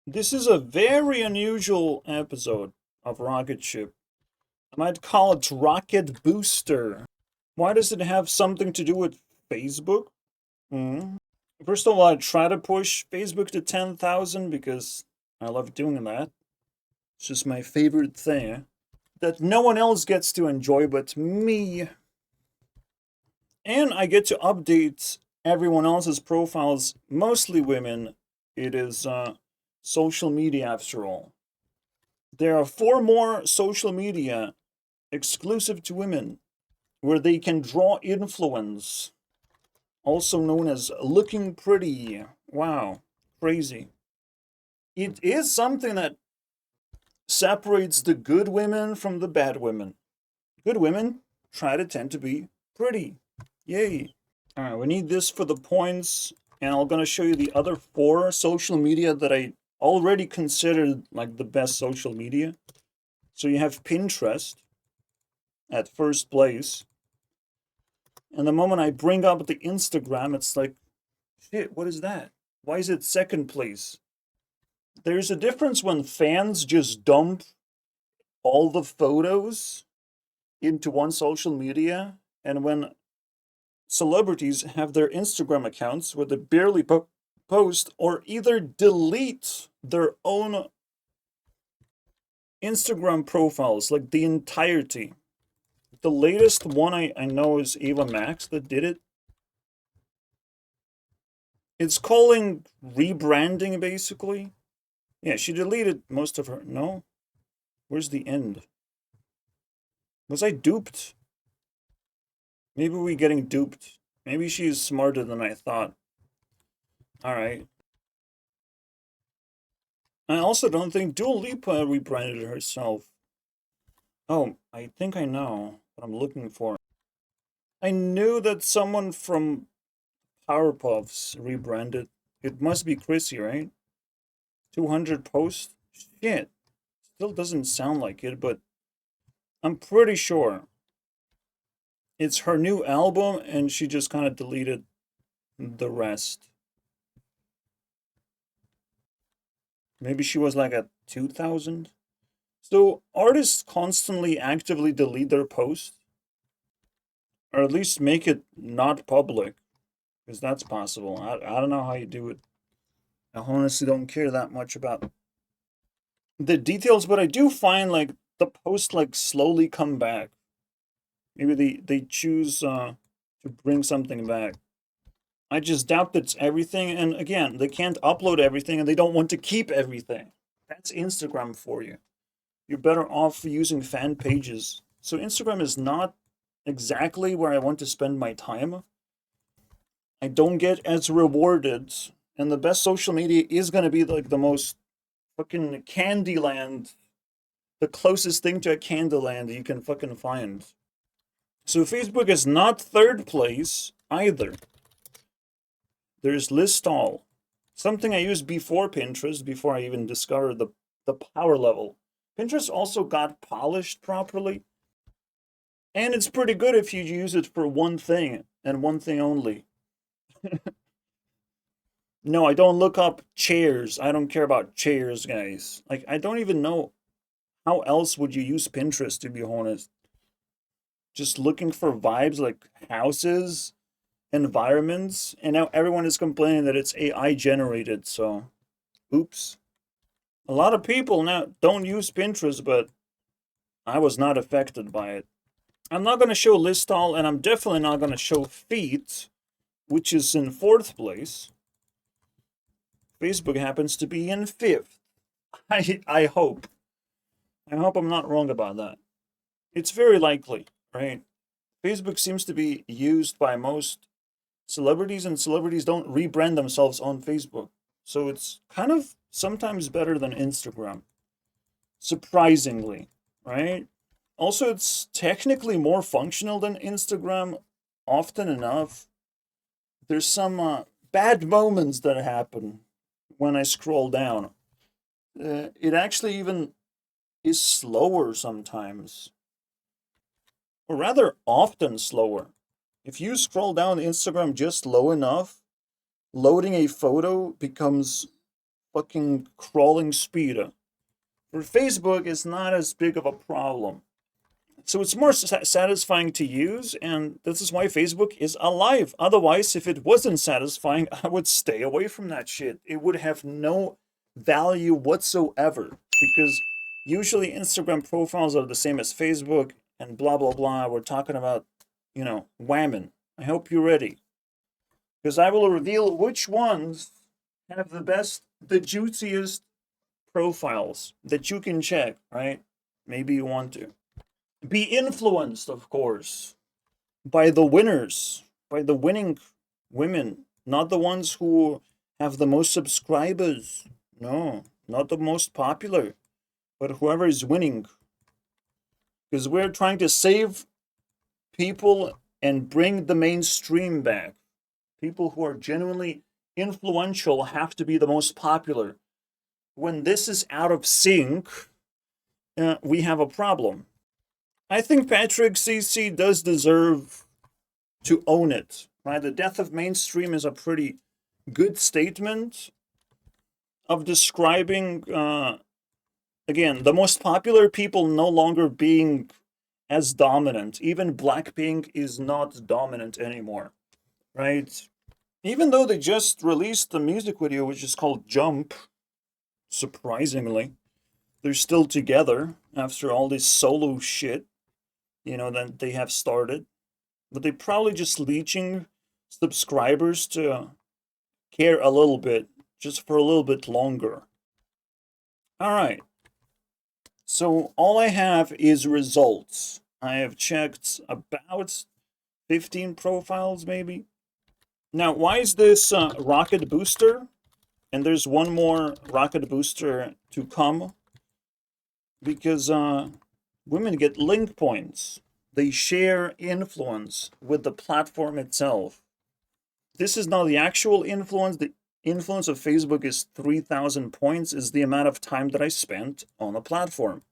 This is a very unusual episode of Rocket Ship. I might call it Rocket Booster. Why does it have something to do with Facebook? Hmm. First of all, I try to push Facebook to 10,000 because I love doing that. It's just my favorite thing that no one else gets to enjoy but me. And I get to update everyone else's profiles, mostly women. It is social media after all. There are 4 more social media exclusive to women where they can draw influence, also known as looking pretty. Wow, crazy. It is something that separates the good women from the bad women. Good women try to tend to be pretty. Yay. All right, we need this for the points, and I'm going to show you the other 4 social media that I already considered like the best social media. So you have Pinterest at first place. And the moment I bring up the Instagram, it's like, shit, what is that? Why is it second place? There's a difference when fans just dump all the photos into one social media, and when celebrities have their Instagram accounts where they barely post or either delete their own Instagram profiles, like the entirety. The latest one I know is Ava Max that did it. It's calling rebranding, basically. Yeah, she deleted most of her. No? Where's the end? Was I duped? Maybe we're getting duped. Maybe she's smarter than I thought. Alright. I also don't think Dua Lipa rebranded herself. Oh, I think I know what I'm looking for. I knew that someone from Powerpuffs rebranded. It must be Chrissy, right? 200 posts? Shit. Still doesn't sound like it, but I'm pretty sure it's her new album and she just kind of deleted the rest. Maybe she was like at 2,000. So artists constantly actively delete their posts, or at least make it not public, because that's possible. I don't know how you do it. I honestly don't care that much about the details, but I do find like the posts like slowly come back. Maybe they choose to bring something back. I just doubt that's everything. And again, they can't upload everything and they don't want to keep everything. That's Instagram for you. You're better off using fan pages. So Instagram is not exactly where I want to spend my time. I don't get as rewarded. And the best social media is going to be like the most fucking Candyland, the closest thing to a Candyland you can fucking find. So Facebook is not third place either. There's list all, something I used before Pinterest, before I even discovered the power level. Pinterest also got polished properly, and it's pretty good if you use it for one thing and one thing only. No, I don't look up chairs. I don't care about chairs, guys. Like, I don't even know how else would you use Pinterest, to be honest. Just looking for vibes like houses, environments, and now everyone is complaining that it's AI generated, so oops. A lot of people now don't use Pinterest, but I was not affected by it. I'm not going to show list all, and I'm definitely not going to show feet, which is in 4th place. Facebook happens to be in 5th. I hope. I hope I'm not wrong about that. It's very likely, right? Facebook seems to be used by most celebrities, and celebrities don't rebrand themselves on Facebook. So it's kind of sometimes better than Instagram. Surprisingly, right? Also, it's technically more functional than Instagram often enough. There's some bad moments that happen when I scroll down. It actually even is slower sometimes, or rather often slower. If you scroll down Instagram just low enough, loading a photo becomes fucking crawling speed. For Facebook, it's not as big of a problem. So it's more satisfying to use, and this is why Facebook is alive. Otherwise, if it wasn't satisfying, I would stay away from that shit. It would have no value whatsoever, because usually Instagram profiles are the same as Facebook, and blah blah blah. We're talking about, whammon. I hope you're ready, because I will reveal which ones have the juiciest profiles that you can check, right? Maybe you want to be influenced, of course, by the winners, by the winning women, not the ones who have the most subscribers. No, not the most popular, but whoever is winning. Because we're trying to save people and bring the mainstream back. People who are genuinely influential have to be the most popular. When this is out of sync, we have a problem. I think Patrick CC does deserve to own it, right? The death of mainstream is a pretty good statement of describing, again, the most popular people no longer being as dominant. Even Blackpink is not dominant anymore, right? Even though they just released a music video which is called Jump, surprisingly, they're still together after all this solo shit, that they have started. But they're probably just leeching subscribers to care a little bit, just for a little bit longer. Alright. So all I have is results. I have checked about 15 profiles, maybe. Now, why is this rocket booster? And there's one more rocket booster to come. Because women get link points. They share influence with the platform itself. This is not the actual influence. The influence of Facebook is 3,000 points, is the amount of time that I spent on a platform.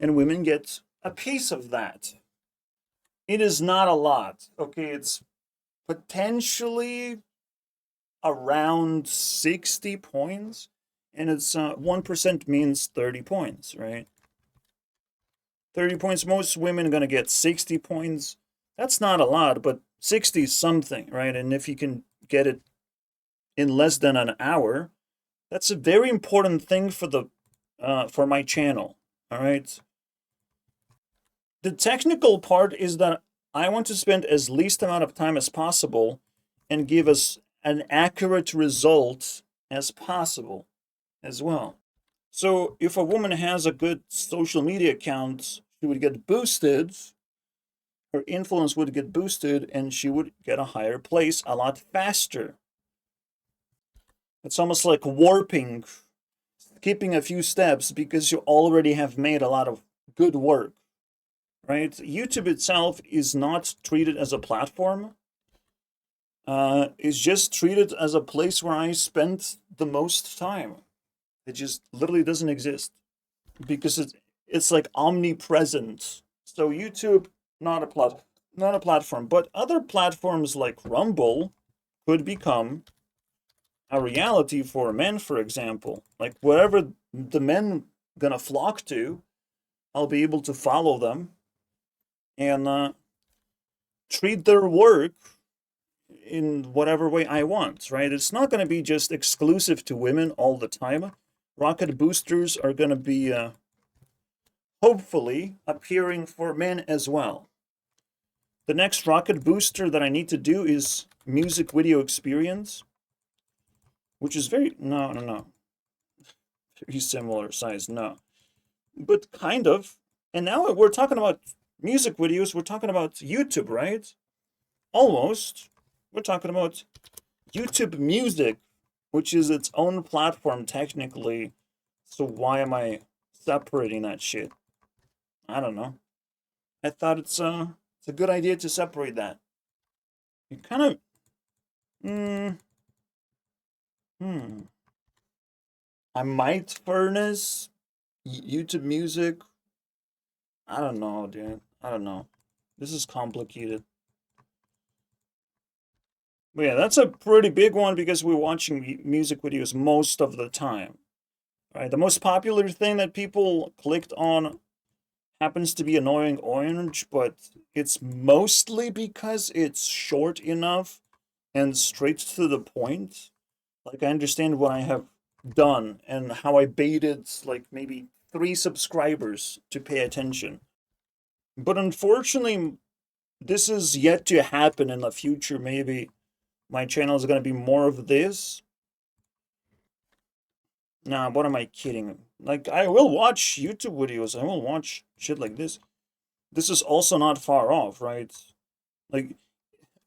And women get a piece of that. It is not a lot. Okay, it's potentially around 60 points. And it's 1% means 30 points, right? 30 points. Most women are going to get 60 points. That's not a lot, but 60 is something, right? And if you can get it in less than an hour, that's a very important thing for my channel, all right? The technical part is that I want to spend as least amount of time as possible and give us an accurate result as possible as well. So if a woman has a good social media account, she would get boosted, her influence would get boosted, and she would get a higher place a lot faster. It's almost like warping, skipping a few steps because you already have made a lot of good work, right? YouTube itself is not treated as a platform. It's just treated as a place where I spend the most time. It just literally doesn't exist because it's like omnipresent. So YouTube, not a platform, but other platforms like Rumble could become a reality for men, for example. Like whatever the men gonna flock to, I'll be able to follow them and treat their work in whatever way I want, right? It's not going to be just exclusive to women all the time. Rocket boosters are going to be hopefully appearing for men as well. The next rocket booster that I need to do is music video experience, which is no. Very similar size, no. But kind of. And now we're talking about music videos, we're talking about YouTube, right? Almost. We're talking about YouTube Music, which is its own platform technically. So why am I separating that shit? I don't know. I thought it's a good idea to separate that. You kind of I might furnace YouTube Music. I don't know, dude. I don't know. This is complicated. But yeah, that's a pretty big one because we're watching music videos most of the time. Right? The most popular thing that people clicked on happens to be Annoying Orange, but it's mostly because it's short enough and straight to the point. Like, I understand what I have done and how I baited, like, maybe 3 subscribers to pay attention. But unfortunately, this is yet to happen in the future. Maybe my channel is going to be more of this. Nah, what am I kidding? Like, I will watch YouTube videos. I will watch shit like this. This is also not far off, right? Like,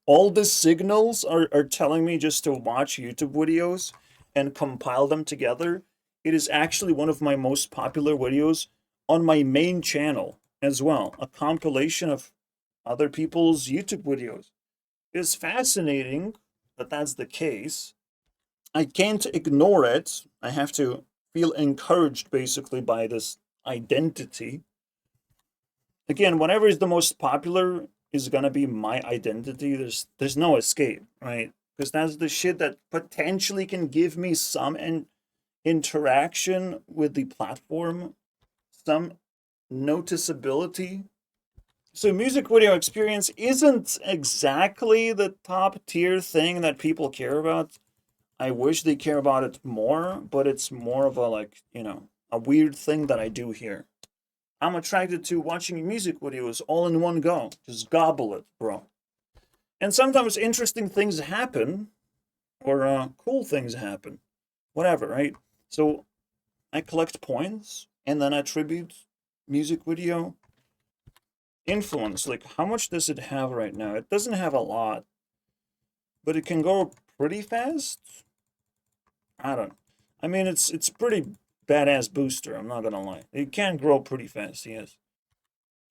all the signals are telling me just to watch YouTube videos and compile them together. It is actually one of my most popular videos on my main channel as well. A compilation of other people's YouTube videos. It's fascinating that that's the case. I can't ignore it. I have to feel encouraged basically by this identity. Again, whatever is the most popular is gonna be my identity. There's no escape, right? Because that's the shit that potentially can give me some interaction with the platform, some noticeability. So music video experience isn't exactly the top tier thing that people care about. I wish they care about it more, but it's more of a like, a weird thing that I do here. I'm attracted to watching music videos all in one go. Just gobble it, bro. And sometimes interesting things happen, or cool things happen. Whatever, right? So I collect points, and then attribute music video influence. Like, how much does it have right now? It doesn't have a lot, but it can go pretty fast. I don't. I mean, it's pretty badass booster. I'm not gonna lie. It can grow pretty fast. Yes,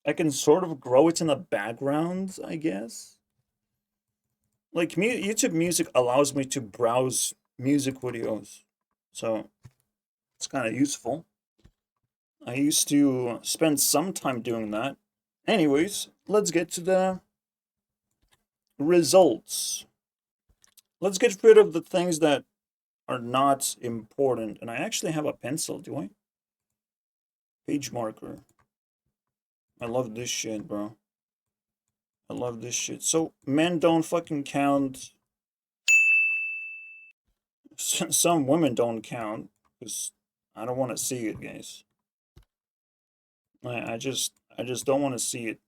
I can sort of grow it in the background, I guess. Like YouTube Music allows me to browse music videos, so it's kind of useful. I used to spend some time doing that. Anyways, let's get to the results. Let's get rid of the things that are not important. And I actually have a pencil, do I? Page marker. I love this shit, bro. I love this shit. So, men don't fucking count. Some women don't count. Because I don't want to see it, guys. I just don't want to see it.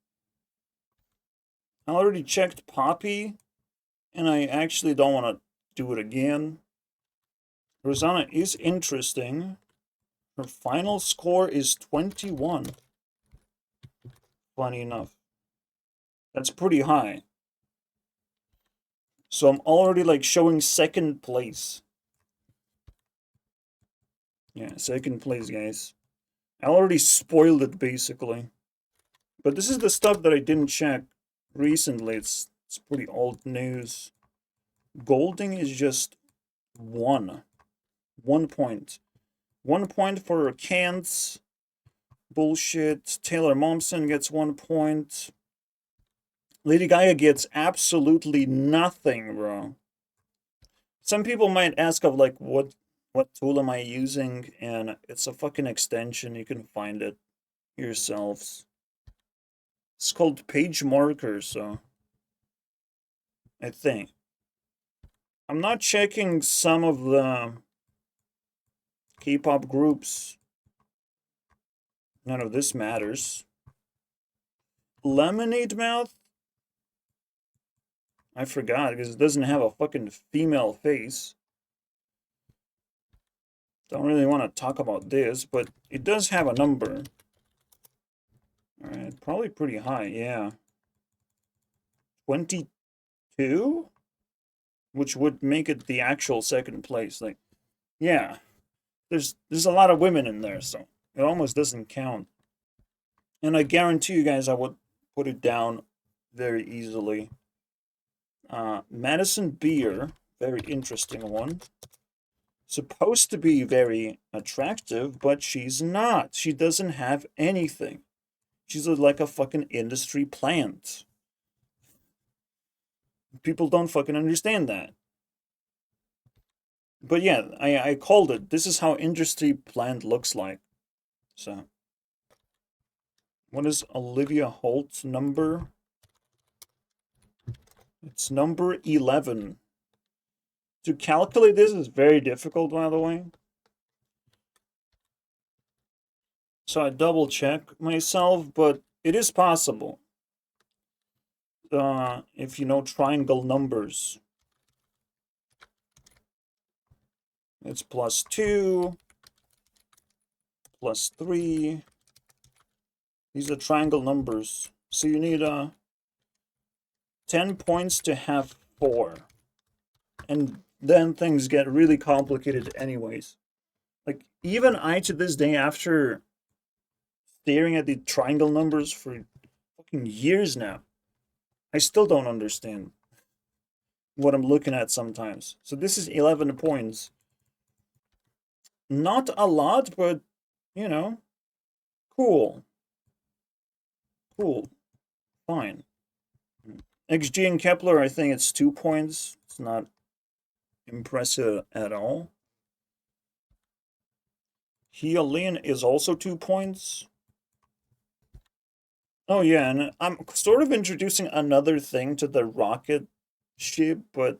I already checked Poppy, and I actually don't want to do it again. Rosanna is interesting. Her final score is 21. Funny enough. That's pretty high. So I'm already like showing second place. Yeah, second place, guys. I already spoiled it basically. But this is the stuff that I didn't check recently. It's pretty old news. Golding is just 1. 1 point. 1 point for Kant's bullshit. Taylor Momsen gets 1 point. Lady Gaga gets absolutely nothing, bro. Some people might ask of like what tool am I using, and it's a fucking extension. You can find it yourselves. It's called Page Marker, so I think. I'm not checking some of the K-pop groups. None of this matters. Lemonade Mouth? I forgot because it doesn't have a fucking female face. Don't really want to talk about this, but it does have a number. Alright, probably pretty high, yeah. 22? Which would make it the actual second place. Like, yeah. There's a lot of women in there, so it almost doesn't count. And I guarantee you guys I would put it down very easily. Madison Beer, very interesting one. Supposed to be very attractive, but she's not. She doesn't have anything. She's like a fucking industry plant. People don't fucking understand that. But yeah, I called it. This is how industry plant looks like. So, what is Olivia Holt's number? It's number 11. To calculate this is very difficult, by the way. So I double check myself, but it is possible. If you know triangle numbers. It's +2, +3. These are triangle numbers. So you need 10 points to have 4. And then things get really complicated anyways. Like, even I, to this day, after staring at the triangle numbers for fucking years now, I still don't understand what I'm looking at sometimes. So this is 11 points. Not a lot, but, you know, cool. Cool. Fine. XG and Kepler, I think it's 2 points. It's not impressive at all. Hyalin is also 2 points. Oh yeah, and I'm sort of introducing another thing to the rocket ship, but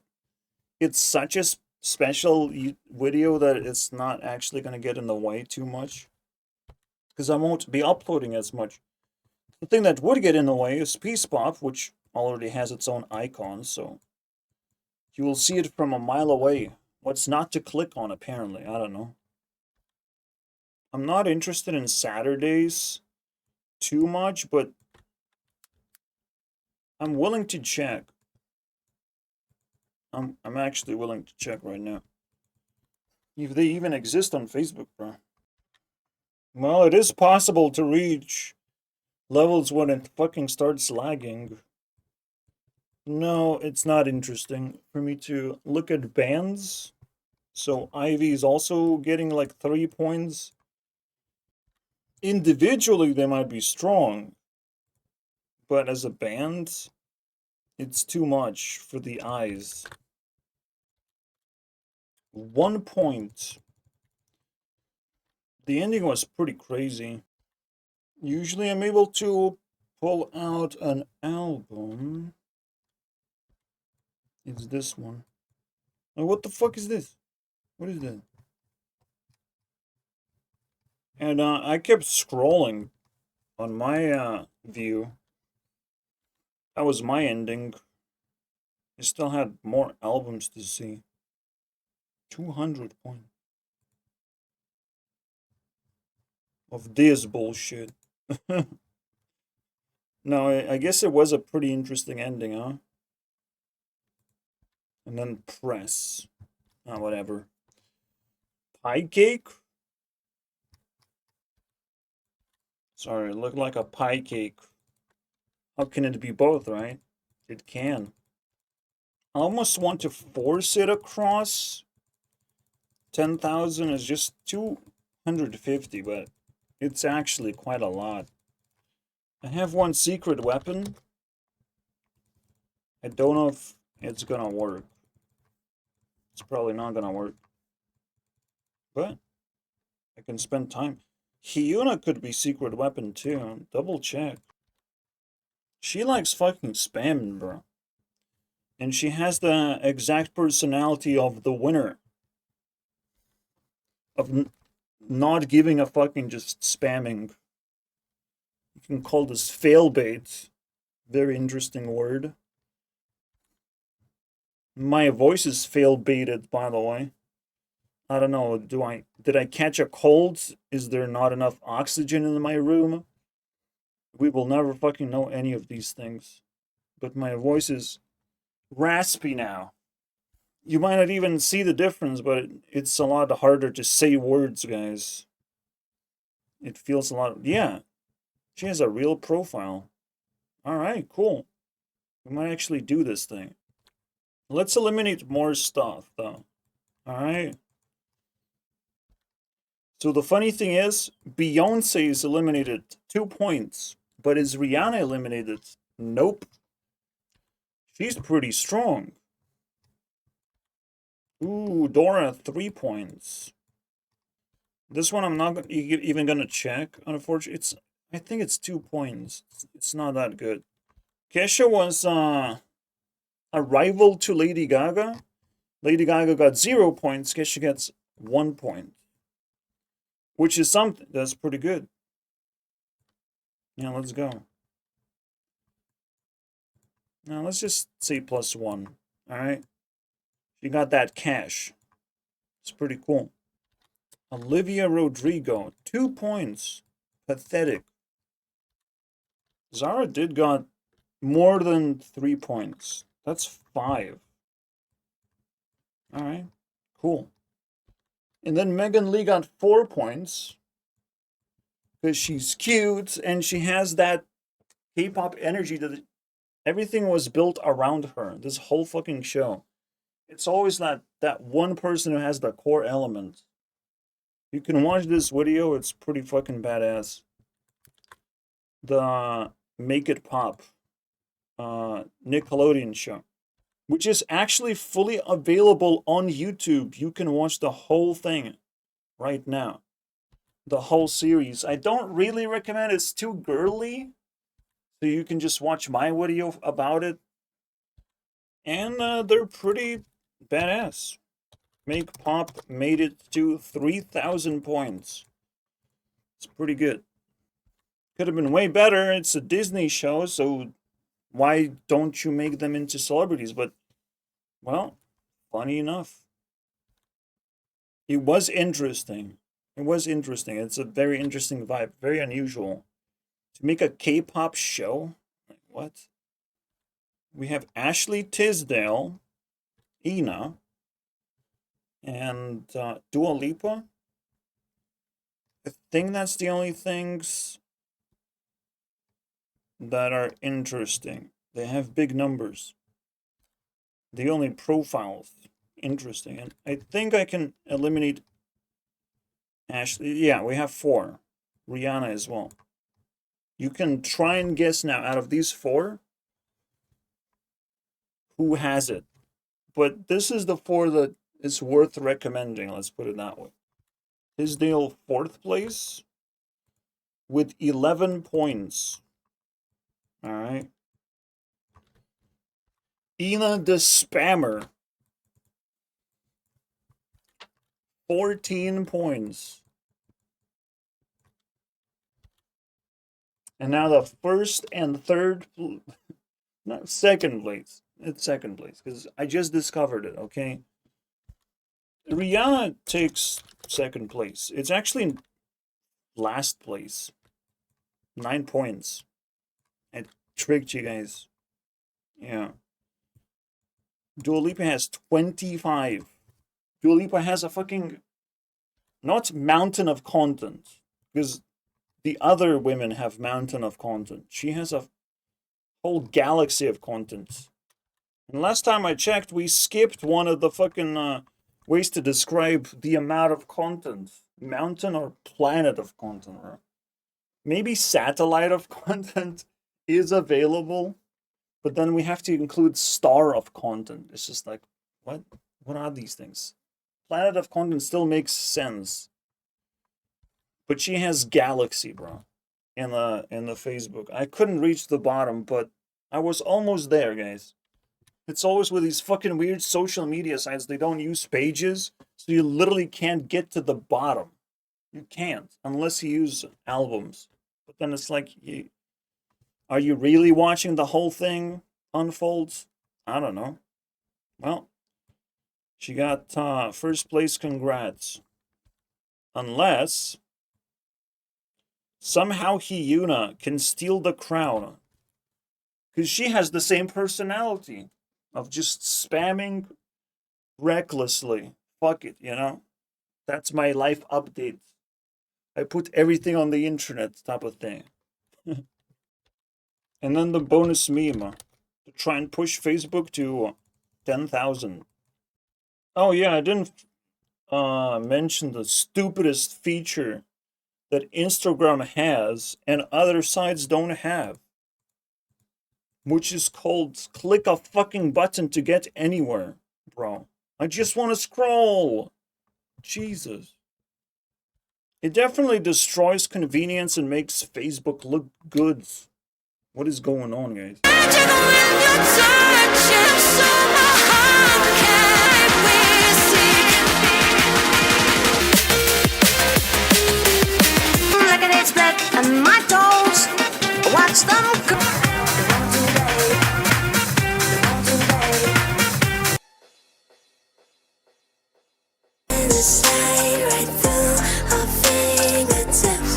it's such a special video that it's not actually going to get in the way too much. Because I won't be uploading as much. The thing that would get in the way is Peace Pop, which already has its own icon, so you will see it from a mile away. What's not to click on, apparently. I don't know. I'm not interested in Saturdays too much, but I'm willing to check. I'm actually willing to check right now. If they even exist on Facebook, bro. Well, it is possible to reach levels when it fucking starts lagging. No, it's not interesting for me to look at bands. So Ivy is also getting like 3 points. Individually, they might be strong. But as a band, it's too much for the eyes. 1 point. The ending was pretty crazy. Usually I'm able to pull out an album. It's this one. Oh, what the fuck is this? What is that? And I kept scrolling on my view. That was my ending. I still had more albums to see. 200 points. Of this bullshit. No, I guess it was a pretty interesting ending, huh? And then press. Ah, whatever. Pie cake? Sorry, it looked like a pie cake. How can it be both, right? It can. I almost want to force it across. 10,000 is just 250, but it's actually quite a lot. I have one secret weapon. I don't know if it's gonna work. It's probably not gonna work. But I can spend time. Hyuna could be secret weapon too. Double check. She likes fucking spamming, bro. And she has the exact personality of the winner. Of not giving a fucking, just spamming. You can call this failbait. Very interesting word. My voice is fail-baited, by the way. I don't know, did I catch a cold? Is there not enough oxygen in my room? We will never fucking know any of these things. But my voice is raspy now. You might not even see the difference, but it's a lot harder to say words, guys. It feels a lot... Yeah, she has a real profile. Alright, cool. We might actually do this thing. Let's eliminate more stuff, though. Alright? So the funny thing is, Beyonce is eliminated 2 points. But is Rihanna eliminated? Nope. She's pretty strong. Ooh, Dora, 3 points. This one I'm not even gonna check. Unfortunately, I think it's 2 points. It's not that good. Kesha was a rival to Lady Gaga. Lady Gaga got 0 points. Kesha gets 1 point, which is something. That's pretty good. Yeah, let's go. Now let's just say +1. All right. She got that cash. It's pretty cool. Olivia Rodrigo, 2 points. Pathetic. Zara did got more than 3 points. That's 5. All right, cool. And then Megan Lee got 4 points because she's cute and she has that K-pop energy that everything was built around her. This whole fucking show. It's always that one person who has the core element. You can watch this video. It's pretty fucking badass. The Make It Pop Nickelodeon show, which is actually fully available on YouTube. You can watch the whole thing right now. The whole series. I don't really recommend it. It's too girly. So you can just watch my video about it. And they're pretty badass. Make Pop made it to 3,000 points. It's pretty good. Could have been way better. It's a Disney show, so why don't you make them into celebrities? But, well, funny enough. It was interesting. It was interesting. It's a very interesting vibe. Very unusual. To make a K-pop show? Like, what? We have Ashley Tisdale, Ina, and Dua Lipa. I think that's the only things that are interesting. They have big numbers. The only profiles interesting. And I think I can eliminate Ashley. Yeah, we have 4. Rihanna as well. You can try and guess now, out of these 4, who has it. But this is the 4 that is worth recommending, let's put it that way. Tisdale, 4th place with 11 points. All right. Ina the Spammer, 14 points. And now the first and third, no, second place. It's second place because I just discovered it, okay? Rihanna takes second place. It's actually last place. 9 points. I tricked you guys. Yeah. Dua Lipa has 25. Dua Lipa has a fucking, not mountain of content, because the other women have mountain of content. She has a whole galaxy of content. And last time I checked, we skipped one of the fucking ways to describe the amount of content. Mountain or planet of content. Or maybe satellite of content is available, but then we have to include star of content. It's just like, what? What are these things? Planet of content still makes sense. But she has galaxy, bro, in the Facebook. I couldn't reach the bottom, but I was almost there, guys. It's always with these fucking weird social media sites. They don't use pages, so you literally can't get to the bottom. You can't unless you use albums. But then it's like, are you really watching the whole thing unfolds? I don't know. Well, she got first place. Congrats. Unless somehow Hyuna can steal the crown. Because she has the same personality of just spamming recklessly. Fuck it, you know? That's my life update. I put everything on the internet type of thing. And then the bonus meme to try and push Facebook to 10,000. Oh yeah, I didn't mention the stupidest feature that Instagram has and other sites don't have. which is called click a fucking button to get anywhere, bro. I just want to scroll. Jesus. It definitely destroys convenience and makes Facebook look good. What is going on, guys? And my toes, watch them go. Right through our fingertips.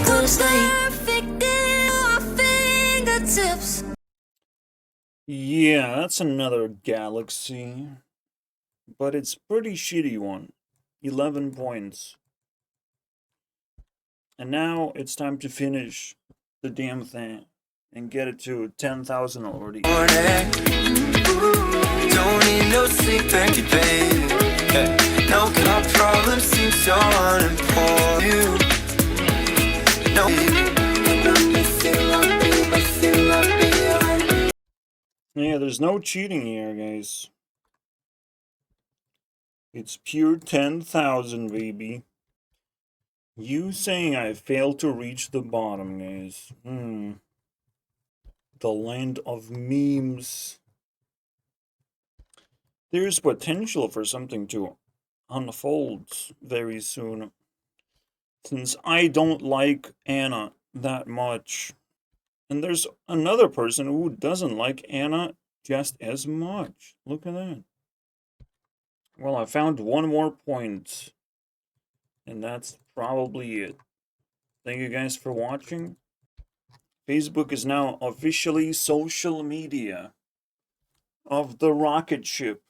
Perfect in our fingertips. Yeah, that's another galaxy. But it's a pretty shitty one. 11 points. And now it's time to finish the damn thing and get it to 10,000 already. Don't need no sleep, baby, baby. No problem seems so unimportant. No. Yeah, there's no cheating here, guys. It's pure 10,000, baby. You saying I failed to reach the bottom, guys. The land of memes. There's potential for something to unfold very soon. Since I don't like Anna that much. And there's another person who doesn't like Anna just as much. Look at that. Well, I found one more point. And that's probably it. Thank you guys for watching. Facebook is now officially social media of the rocket ship.